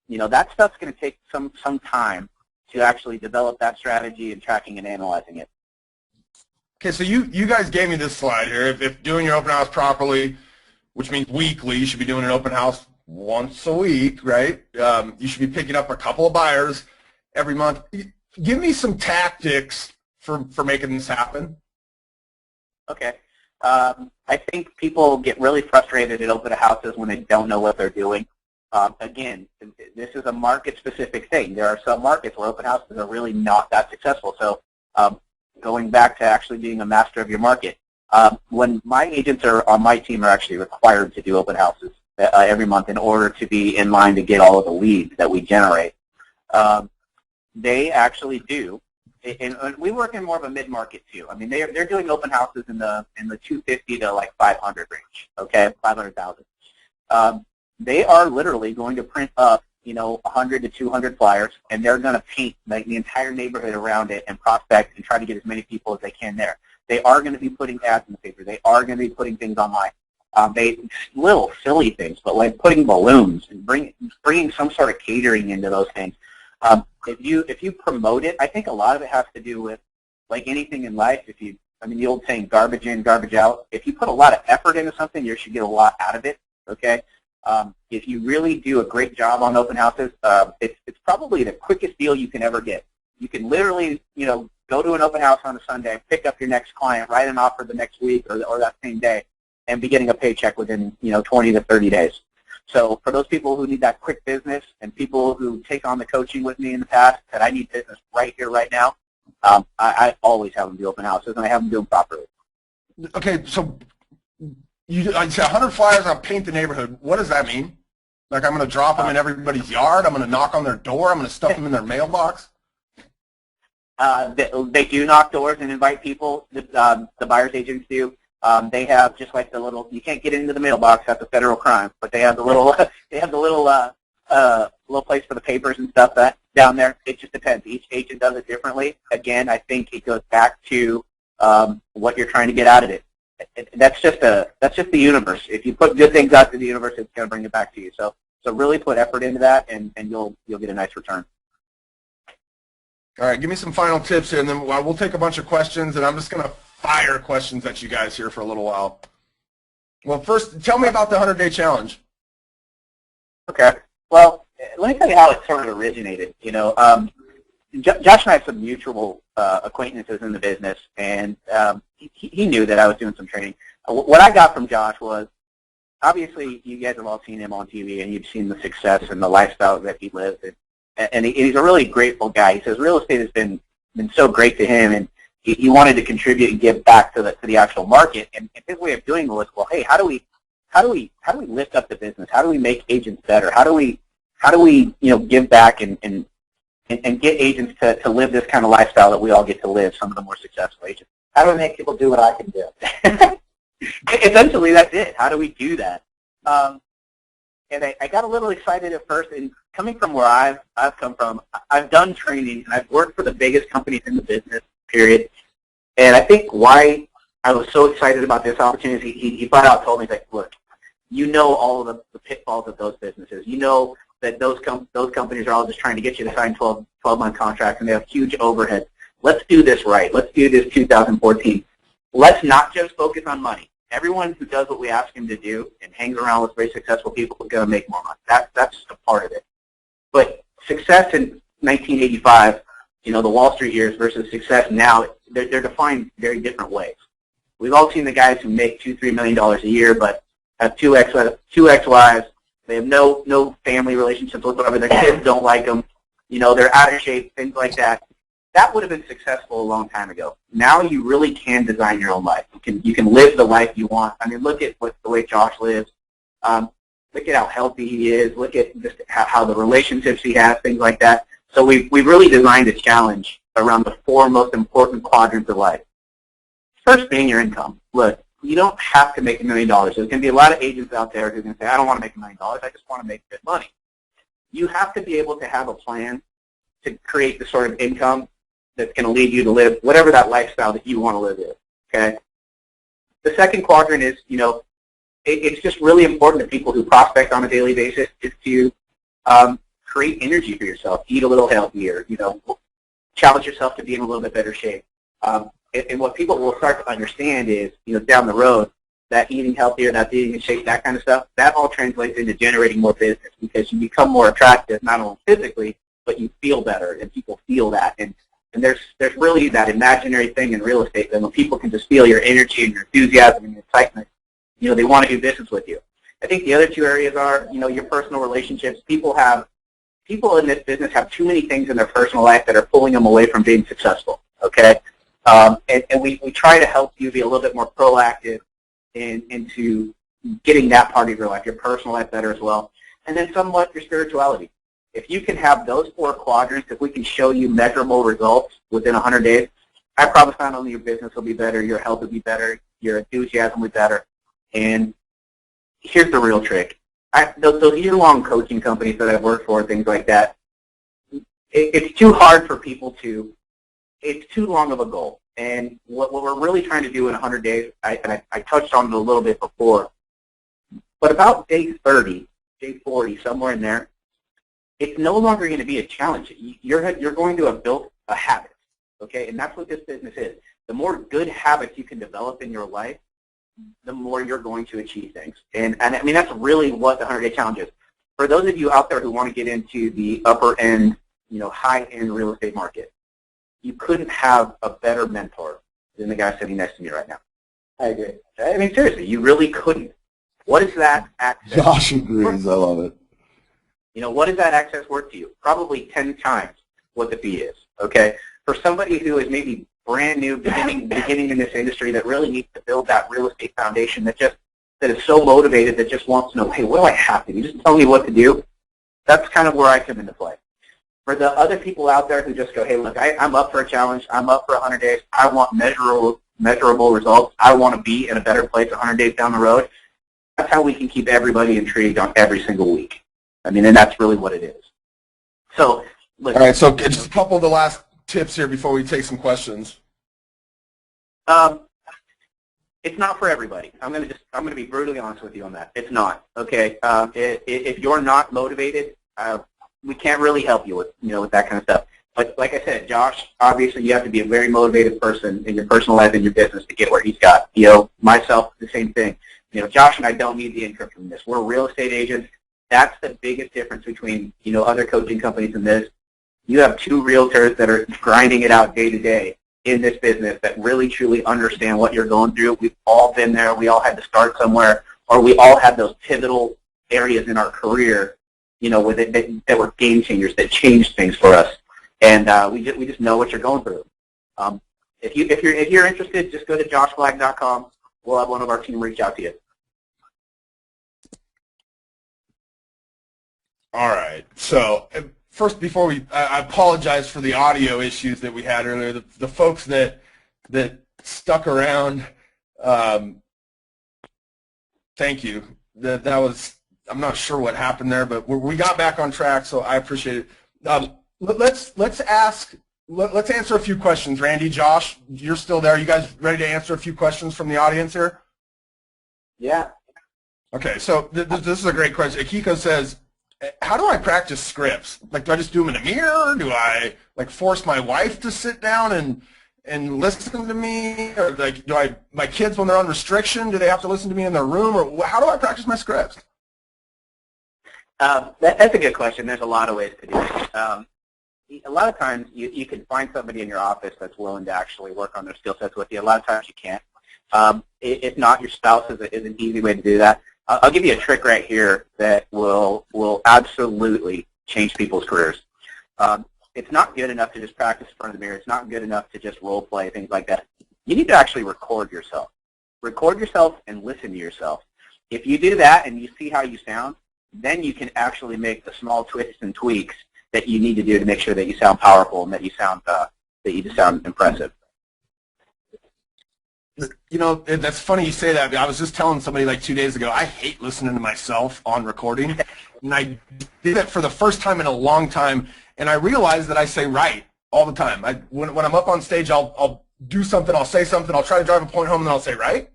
that stuff's going to take some time to actually develop that strategy and tracking and analyzing it. Okay, so you guys gave me this slide here. If doing your open house properly, which means weekly, you should be doing an open house once a week, right? You should be picking up a couple of buyers every month. Give me some tactics for making this happen. Okay. I think people get really frustrated at open houses when they don't know what they're doing. Again, this is a market-specific thing. There are some markets where open houses are really not that successful. So going back to actually being a master of your market, when my agents are on my team are actually required to do open houses every month in order to be in line to get all of the leads that we generate. They actually do. And we work in more of a mid-market too. I mean, they're doing open houses in the 250 to like 500 range. Okay, 500,000. They are literally going to print up 100 to 200 flyers, and they're going to paint like the entire neighborhood around it and prospect and try to get as many people as they can there. They are going to be putting ads in the paper. They are going to be putting things online. Little silly things, but like putting balloons and bringing some sort of catering into those things. If you promote it, I think a lot of it has to do with, like anything in life, the old saying, garbage in, garbage out. If you put a lot of effort into something, you should get a lot out of it, okay? If you really do a great job on open houses, it's probably the quickest deal you can ever get. You can literally, go to an open house on a Sunday, pick up your next client, write an offer the next week or that same day, and be getting a paycheck within, 20 to 30 days. So for those people who need that quick business and people who take on the coaching with me in the past that I need business right here, right now, I always have them do open houses, and I have them do them properly. Okay, so I say 100 flyers, I'll paint the neighborhood. What does that mean? Like I'm going to drop them in everybody's yard? I'm going to knock on their door? I'm going to stuff them in their mailbox? They do knock doors and invite people. The buyer's agents do. They have just like the little. You can't get into the mailbox. That's a federal crime. But they have the little. They have the little place for the papers and stuff down there. It just depends. Each agent does it differently. Again, I think it goes back to what you're trying to get out of it. That's just the universe. If you put good things out to the universe, it's going to bring it back to you. So really put effort into that, and you'll get a nice return. All right, give me some final tips here, and then we'll take a bunch of questions, and I'm just going to fire questions at you guys here for a little while. Well, first, tell me about the 100-day challenge. Okay. Well, let me tell you how it sort of originated. Josh and I have some mutual acquaintances in the business, and he knew that I was doing some training. What I got from Josh was, obviously, you guys have all seen him on TV, and you've seen the success and the lifestyle that he lives. And he's a really grateful guy. He says real estate has been so great to him, and he wanted to contribute and give back to the actual market. And his way of doing it was, well, hey, how do we lift up the business? How do we make agents better? How do we give back and get agents to live this kind of lifestyle that we all get to live, some of the more successful agents? How do we make people do what I can do? Essentially, that's it. How do we do that? And I got a little excited at first, and coming from where I've come from, I've done training, and I've worked for the biggest companies in the business, period. And I think why I was so excited about this opportunity, he flat out told me, like, look, all of the pitfalls of those businesses. You know that those companies are all just trying to get you to sign 12-month contracts, and they have huge overhead. Let's do this right. Let's do this 2014. Let's not just focus on money. Everyone who does what we ask him to do and hangs around with very successful people is going to make more money. That's just a part of it. But success in 1985, the Wall Street years versus success now, they're defined very different ways. We've all seen the guys who make $2-3 million a year, but have two ex-wives. They have no family relationships whatsoever. Their kids don't like them. They're out of shape, things like that. That would have been successful a long time ago. Now you really can design your own life. You can live the life you want. I mean, look at the way Josh lives. Look at how healthy he is. Look at just how the relationships he has, things like that. So we've really designed a challenge around the 4 most important quadrants of life. First being your income. Look, you don't have to make $1 million. There's going to be a lot of agents out there who are going to say, I don't want to make $1 million. I just want to make good money. You have to be able to have a plan to create the sort of income that's going to lead you to live whatever that lifestyle that you want to live is, okay? The second quadrant is, it's just really important to people who prospect on a daily basis is to create energy for yourself. Eat a little healthier. Challenge yourself to be in a little bit better shape. And what people will start to understand is, down the road, that eating healthier, that eating in shape, that kind of stuff, that all translates into generating more business because you become more attractive, not only physically, but you feel better, and people feel that. And there's really that imaginary thing in real estate that when people can just feel your energy and your enthusiasm and your excitement, they want to do business with you. I think the other two areas are, your personal relationships. People in this business have too many things in their personal life that are pulling them away from being successful, okay? And we try to help you be a little bit more proactive into getting that part of your life, your personal life better as well. And then somewhat your spirituality. If you can have those 4 quadrants, if we can show you measurable results within 100 days, I promise not only your business will be better, your health will be better, your enthusiasm will be better. And here's the real trick. Those year-long coaching companies that I've worked for, things like that, it's too hard for people to, it's too long of a goal. And what we're really trying to do in 100 days, I touched on it a little bit before, but about day 30, day 40, somewhere in there, it's no longer going to be a challenge. You're going to have built a habit, okay? And that's what this business is. The more good habits you can develop in your life, the more you're going to achieve things. And I mean, that's really what the 100-day challenge is. For those of you out there who want to get into the upper end, high-end real estate market, you couldn't have a better mentor than the guy sitting next to me right now. I agree. I mean, seriously, you really couldn't. What is that access? Josh agrees. I love it. What is that access worth to you? Probably 10 times what the fee is, okay? For somebody who is maybe brand new, beginning in this industry that really needs to build that real estate foundation that is so motivated that just wants to know, hey, what do I have to do? Just tell me what to do. That's kind of where I come into play. For the other people out there who just go, hey, look, I'm up for a challenge. I'm up for 100 days. I want measurable results. I want to be in a better place 100 days down the road. That's how we can keep everybody intrigued on every single week. I mean, and that's really what it is. So, look. All right, so just a couple of the last tips here before we take some questions. It's not for everybody. I'm going to be brutally honest with you on that. It's not. Okay. If you're not motivated, we can't really help you with that kind of stuff. But like I said, Josh, obviously you have to be a very motivated person in your personal life and your business to get where he's got. Myself, the same thing. Josh and I don't need the income from this. We're real estate agents. That's the biggest difference between, other coaching companies and this. You have 2 realtors that are grinding it out day to day in this business that really, truly understand what you're going through. We've all been there. We all had to start somewhere, or we all had those pivotal areas in our career, that were game changers, that changed things for us. And we just know what you're going through. If you're interested, just go to joshflagg.com. We'll have one of our team reach out to you. All right. So first, before I apologize for the audio issues that we had earlier. The folks that stuck around, thank you. That was, I'm not sure what happened there, but we got back on track, so I appreciate it. Let's answer a few questions. Randy, Josh, you're still there. You guys ready to answer a few questions from the audience here? Yeah. Okay. So this is a great question. Akiko says, how do I practice scripts? Like, do I just do them in a mirror? Do I force my wife to sit down and listen to me? Or my kids, when they're on restriction, do they have to listen to me in their room? Or how do I practice my scripts? That's a good question. There's a lot of ways to do it. A lot of times you can find somebody in your office that's willing to actually work on their skill sets with you. A lot of times you can't. If not, your spouse is an easy way to do that. I'll give you a trick right here that will absolutely change people's careers. It's not good enough to just practice in front of the mirror. It's not good enough to just role play, things like that. You need to actually record yourself. Record yourself and listen to yourself. If you do that and you see how you sound, then you can actually make the small twists and tweaks that you need to do to make sure that you sound powerful and that you sound impressive. That's funny you say that. I was just telling somebody 2 days ago, I hate listening to myself on recording, and I did it for the first time in a long time, and I realized that I say right all the time. When I'm up on stage, I'll do something, I'll say something, I'll try to drive a point home, and then I'll say right,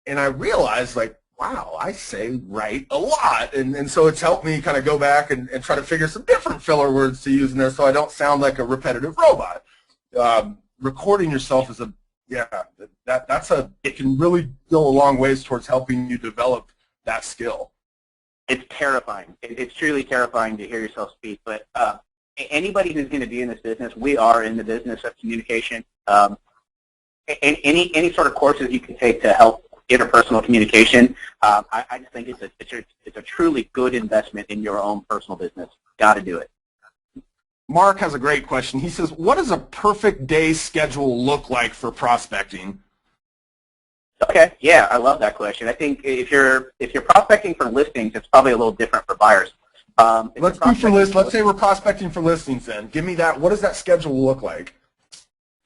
and I realized, wow, I say right a lot. And so it's helped me kind of go back and try to figure some different filler words to use in there so I don't sound like a repetitive robot. Recording yourself is it can really go a long ways towards helping you develop that skill. It's terrifying. It's truly terrifying to hear yourself speak. But anybody who's going to be in this business, we are in the business of communication. Any sort of courses you can take to help interpersonal communication, I just think it's a truly good investment in your own personal business. Got to do it. Mark has a great question. He says, what does a perfect day schedule look like for prospecting? Okay, yeah, I love that question. I think if you're prospecting for listings, it's probably a little different for buyers. Let's say we're prospecting for listings then. Give me that. What does that schedule look like?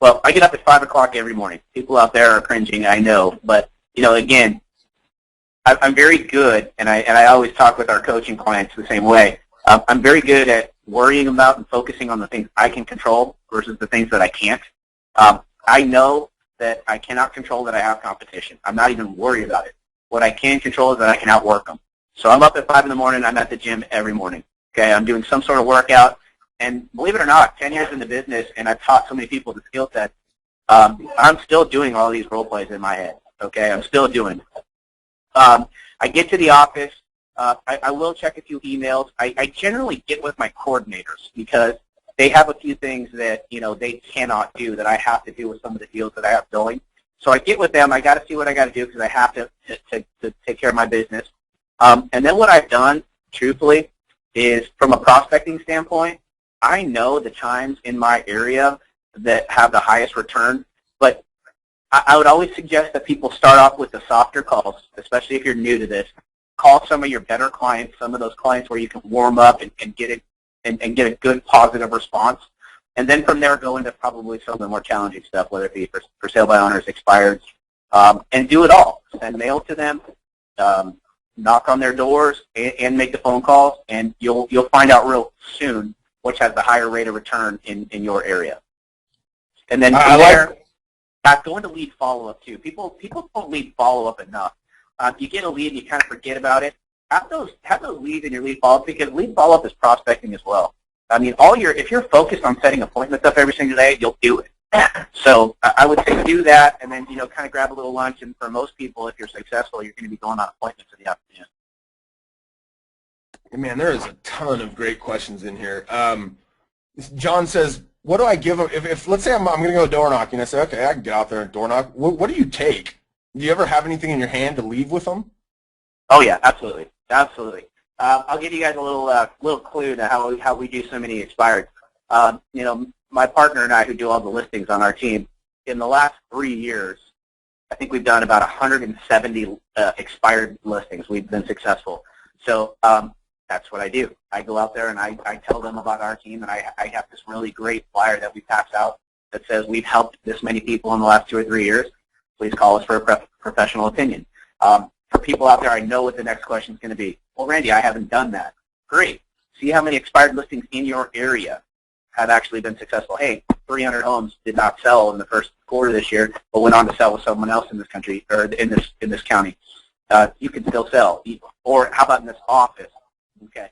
Well, I get up at 5 o'clock every morning. People out there are cringing, I know, but again, I'm very good, and I always talk with our coaching clients the same way. I'm very good at worrying about and focusing on the things I can control versus the things that I can't. I know that I cannot control that I have competition. I'm not even worried about it. What I can control is that I can outwork them. So I'm up at 5 in the morning. I'm at the gym every morning. Okay, I'm doing some sort of workout, and believe it or not, 10 years in the business, and I've taught so many people the skill set. I'm still doing all these role plays in my head. Okay, I'm still doing it. I get to the office. I will check a few emails. I generally get with my coordinators because they have a few things that they cannot do that I have to do with some of the deals that I have going. So I get with them. I got to see what I got to do because I have to take care of my business. And then what I've done, truthfully, is from a prospecting standpoint, I know the times in my area that have the highest return, but I would always suggest that people start off with the softer calls, especially if you're new to this. Call some of your better clients, some of those clients where you can warm up and get it and get a good positive response. And then from there go into probably some of the more challenging stuff, whether it be for sale by owners, expired, and do it all. Send mail to them, knock on their doors, and make the phone calls, and you'll find out real soon which has the higher rate of return in your area. And then from there, go into lead follow-up too. People don't lead follow-up enough. You get a lead and you kind of forget about it. Have those leads in your lead follow-up because lead follow-up is prospecting as well. I mean, if you're focused on setting appointments up every single day, you'll do it. So I would say do that, and then kind of grab a little lunch. And for most people, if you're successful, you're going to be going on appointments in the afternoon. Man, there is a ton of great questions in here. John says, what do I give them? If let's say I'm going to go door knocking, I say, okay, I can get out there and door knock. What do you take? Do you ever have anything in your hand to leave with them? Oh yeah, absolutely, absolutely. I'll give you guys a little clue to how we do so many expired. My partner and I, who do all the listings on our team, in the last 3 years, I think we've done about 170 expired listings. We've been successful. So that's what I do. I go out there and I tell them about our team, and I have this really great flyer that we pass out that says we've helped this many people in the last 2 or 3 years. Please call us for a professional opinion. For people out there, I know what the next question is going to be. Well, Randy, I haven't done that. Great. See how many expired listings in your area have actually been successful. Hey, 300 homes did not sell in the first quarter this year, but went on to sell with someone else in this country or in this county. You can still sell. Or how about in this office? Okay.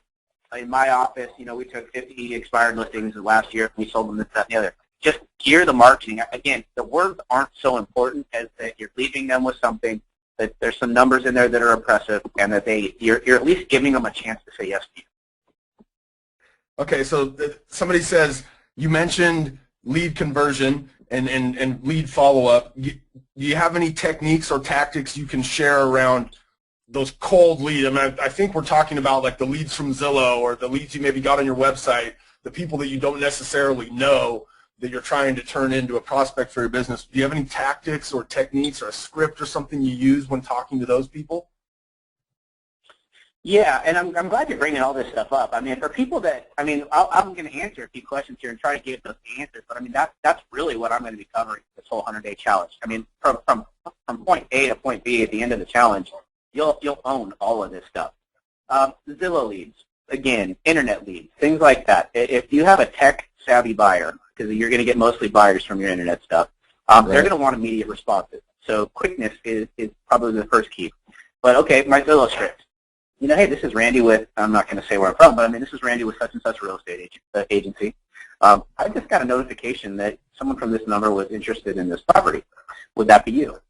In my office, we took 50 expired listings last year. We sold them this, that, and the other. Just gear the marketing. Again, the words aren't so important as that you're leaving them with something, that there's some numbers in there that are impressive, and that you're at least giving them a chance to say yes to you. Okay, so somebody says, you mentioned lead conversion and lead follow-up. Do you have any techniques or tactics you can share around those cold leads? I mean, I think we're talking about like the leads from Zillow or the leads you maybe got on your website, the people that you don't necessarily know that you're trying to turn into a prospect for your business. Do you have any tactics or techniques or a script or something you use when talking to those people? Yeah, and I'm glad you're bringing all this stuff up. I mean, for people that, I'm going to answer a few questions here and try to give those answers, but I mean, that's really what I'm going to be covering this whole 100-day challenge. I mean, from point A to point B at the end of the challenge, you'll own all of this stuff. Zillow leads, again, internet leads, things like that. If you have a tech-savvy buyer, because you're going to get mostly buyers from your internet stuff, they're going to want immediate responses. So quickness is probably the first key. But okay, my Zillow script. You know, hey, this is Randy with, I'm not going to say where I'm from, but I mean, this is Randy with such and such real estate agency. I just got a notification that someone from this number was interested in this property. Would that be you?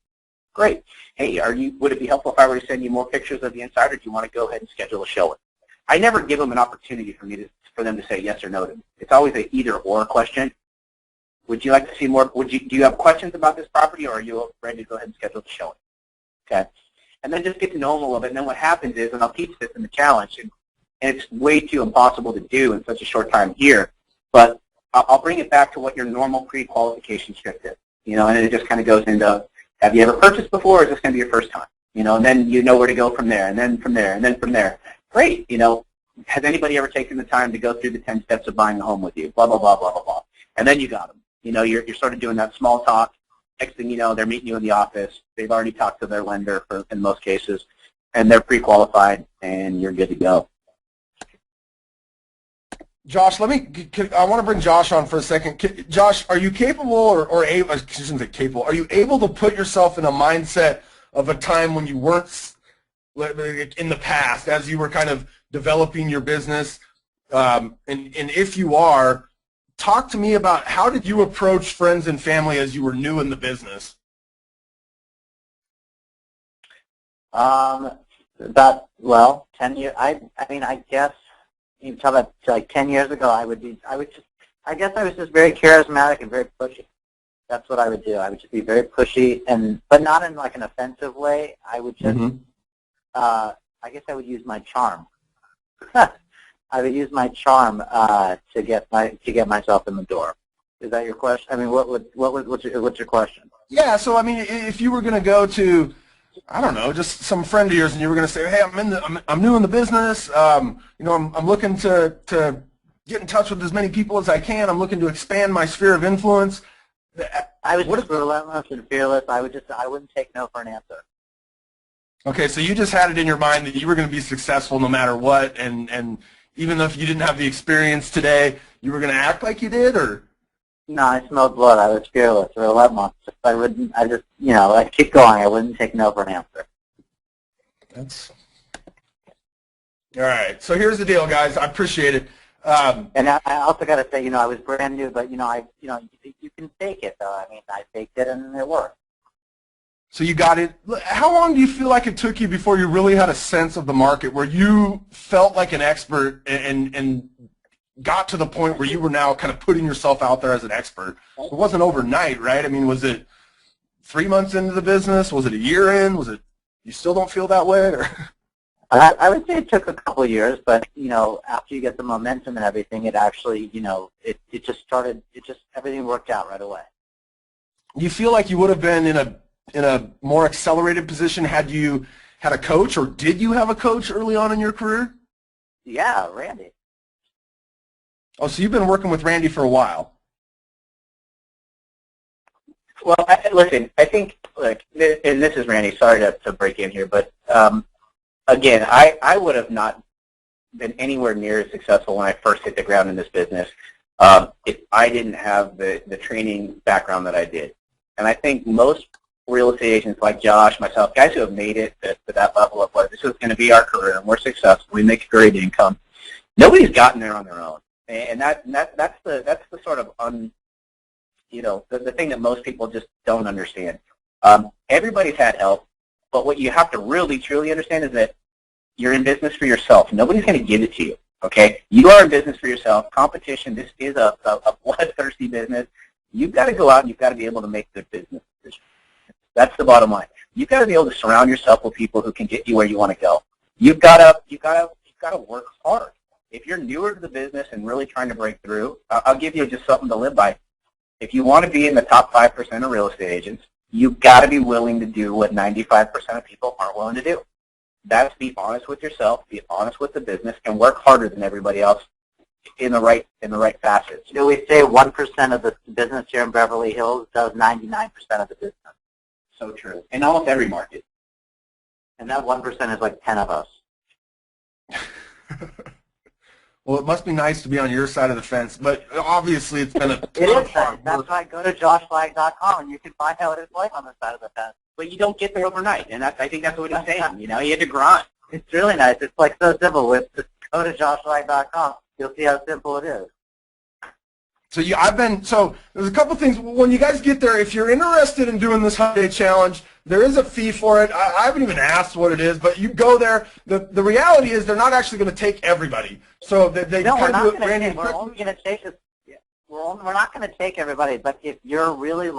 Great. Hey, would it be helpful if I were to send you more pictures of the inside, or do you want to go ahead and schedule a showing? I never give them an opportunity for them to say yes or no to me. It's always an either or question. Would you like to see more? Do you have questions about this property, or are you ready to go ahead and schedule the showing? Okay. And then just get to know them a little bit. And then what happens is, and I'll teach this in the challenge, and it's way too impossible to do in such a short time here, but I'll bring it back to what your normal pre-qualification script is. You know, and it just kind of goes into, have you ever purchased before, or is this going to be your first time? You know, and then you know where to go from there, and then from there, and then from there. Great. You know, has anybody ever taken the time to go through the 10 steps of buying a home with you? Blah, blah, blah, blah, blah, blah. And then you got them. You know, you're sort of doing that small talk. Next thing you know, they're meeting you in the office. They've already talked to their lender in most cases, and they're pre-qualified, and you're good to go. Josh, I want to bring Josh on for a second. Josh, are you capable or able, I shouldn't say capable, are you able to put yourself in a mindset of a time when you weren't in the past as you were kind of developing your business? And if you are, talk to me about how did you approach friends and family as you were new in the business? Well, 10 years, I mean, I guess, you talk about like 10 years ago, I guess I was just very charismatic and very pushy. That's what I would do. I would just be very pushy, but not in like an offensive way. I would just, I guess I would use my charm. I would use my charm to get myself in the door. Is that your question? I mean, what's your question? Yeah. So I mean, if you were going to go to, I don't know, just some friend of yours, and you were going to say, "Hey, I'm new in the business. You know, I'm looking to get in touch with as many people as I can. I'm looking to expand my sphere of influence." I was just relentless and fearless. I wouldn't take no for an answer. Okay, so you just had it in your mind that you were going to be successful no matter what, and even if you didn't have the experience today, you were going to act like you did, or? No, I smelled blood. I was fearless, relentless. I'd keep going. I wouldn't take no for an answer. That's all right. So here's the deal, guys. I appreciate it. And I also got to say, I was brand new, but you can fake it though. I mean, I faked it and it worked. So you got it. How long do you feel like it took you before you really had a sense of the market, where you felt like an expert and got to the point where you were now kind of putting yourself out there as an expert? It wasn't overnight, right? I mean, was it 3 months into the business? Was it a year in? Was it, you still don't feel that way? Or? I would say it took a couple of years, but, after you get the momentum and everything, it actually, it just started, everything worked out right away. You feel like you would have been in a more accelerated position had you had a coach, or did you have a coach early on in your career? Yeah, Randy. Oh, so you've been working with Randy for a while. Well, listen, I think, and this is Randy, sorry to break in here, but again, I would have not been anywhere near as successful when I first hit the ground in this business if I didn't have the training background that I did. And I think most real estate agents like Josh, myself, guys who have made it to that level of what this is going to be our career and we're successful, we make a great income, nobody's gotten there on their own. And that's the sort of the thing that most people just don't understand. Everybody's had help, but what you have to really truly understand is that you're in business for yourself. Nobody's going to give it to you. Okay, you are in business for yourself. Competition. This is a bloodthirsty business. You've got to go out and you've got to be able to make good business decisions. That's the bottom line. You've got to be able to surround yourself with people who can get you where you want to go. You've got to work hard. If you're newer to the business and really trying to break through, I'll give you just something to live by. If you want to be in the top 5% of real estate agents, you've got to be willing to do what 95% of people aren't willing to do. That's be honest with yourself, be honest with the business, and work harder than everybody else in the right facets. We say 1% of the business here in Beverly Hills does 99% of the business. So true. In almost every market. And that 1% is like 10 of us. Well, it must be nice to be on your side of the fence, but obviously it's been a It is. That's why I go to joshflagg.com and you can find out what it's like on the side of the fence. but you don't get there overnight, and I think that's what he's saying. You had to grind. It's really nice. It's like so simple. Just go to joshflagg.com. You'll see how simple it is. So there's a couple things. When you guys get there, if you're interested in doing this 100-day challenge, there is a fee for it. I haven't even asked what it is, but you go there. The reality is they're not actually going to take everybody. So they no, kind of do it random. We're only going to take this. We're not going to take everybody, but if you're really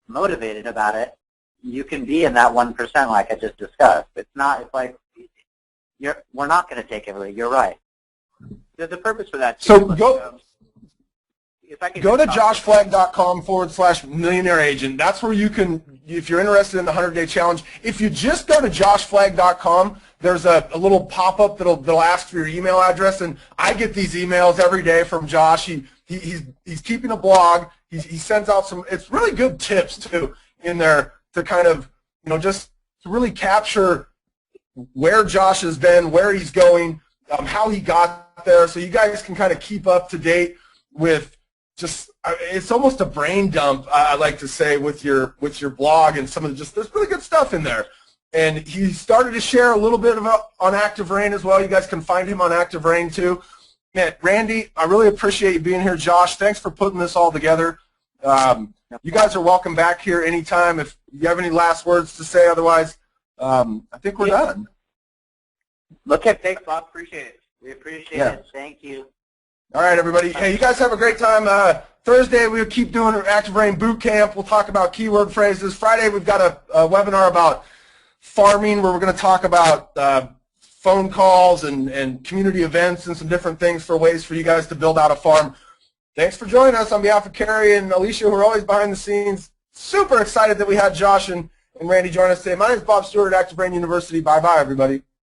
motivated about it, you can be in that 1% like I just discussed. It's like we're not going to take everybody. You're right. The purpose for that. So go to joshflagg.com/millionaire agent. That's where you can, if you're interested in the 100-day challenge. If you just go to joshflagg.com, there's a little pop-up that'll ask for your email address, and I get these emails every day from Josh. He's keeping a blog. He sends out it's really good tips too in there to kind of just to really capture where Josh has been, where he's going, how he got there, so you guys can kind of keep up to date with. It's almost a brain dump, I like to say, with your blog and some of there's really good stuff in there. And he started to share a little bit on Active Rain as well. You guys can find him on Active Rain too. Man, Randy, I really appreciate you being here. Josh, thanks for putting this all together. You guys are welcome back here anytime if you have any last words to say. Otherwise, I think we're done. Thanks, Bob. Appreciate it. We appreciate it. Thank you. All right, everybody. Hey, you guys have a great time. Thursday, we'll keep doing an Active Rain boot camp. We'll talk about keyword phrases. Friday, we've got a webinar about farming where we're going to talk about phone calls and community events and some different things for ways for you guys to build out a farm. Thanks for joining us on behalf of Carrie and Alicia, who are always behind the scenes. Super excited that we had Josh and Randy join us today. My name is Bob Stewart at Active Rain University. Bye-bye, everybody.